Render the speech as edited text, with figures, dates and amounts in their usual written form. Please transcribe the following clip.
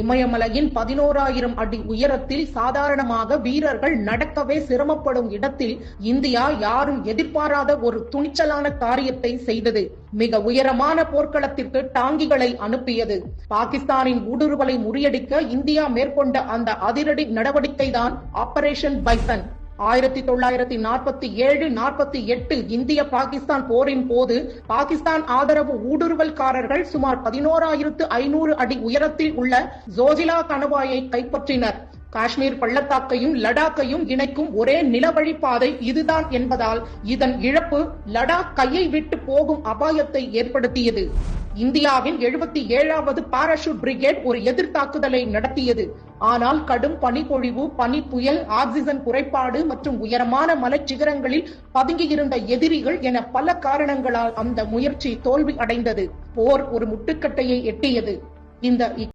இமயமலையின் 11,000 அடி உயரத்தில் சாதாரணமாக வீரர்கள் நடக்கவே சிரமப்படும் இடத்தில் இந்தியா யாரும் எதிர்பாராத ஒரு துணிச்சலான காரியத்தை செய்தது. மிக உயரமான போர்க்களத்திற்கு டாங்கிகளை அனுப்பியது. பாகிஸ்தானின் ஊடுருவலை முறியடிக்க இந்தியா மேற்கொண்ட அந்த அதிரடி நடவடிக்கைதான் ஆபரேஷன் பைசன். 1947-48 இந்திய பாகிஸ்தான் போரின் போது பாகிஸ்தான் ஆதரவு ஊடுருவல்காரர்கள் சுமார் 11,500 அடி உயரத்தில் உள்ள ஜோஜிலா கணவாயை கைப்பற்றினர். காஷ்மீர் பள்ளத்தாக்கையும் லடாக்கையும் இணைக்கும் ஒரே நிலவழி பாதை இதுதான் என்பதால் இதன் இழப்பு லடாக் கையை விட்டு போகும் அபாயத்தை ஏற்படுத்தியது. இந்தியாவின் 77வது பாராசூட் பிரிகேட் ஒரு எதிர்த்தாக்குதலை நடத்தியது. ஆனால் கடும் பனிப்பொழிவு, பனி புயல், ஆக்சிஜன் குறைபாடு மற்றும் உயரமான மலைச்சிகரங்களில் பதுங்கியிருந்த எதிரிகள் என பல காரணங்களால் அந்த முயற்சி தோல்வி அடைந்தது. போர் ஒரு முட்டுக்கட்டையை எட்டியது. இந்த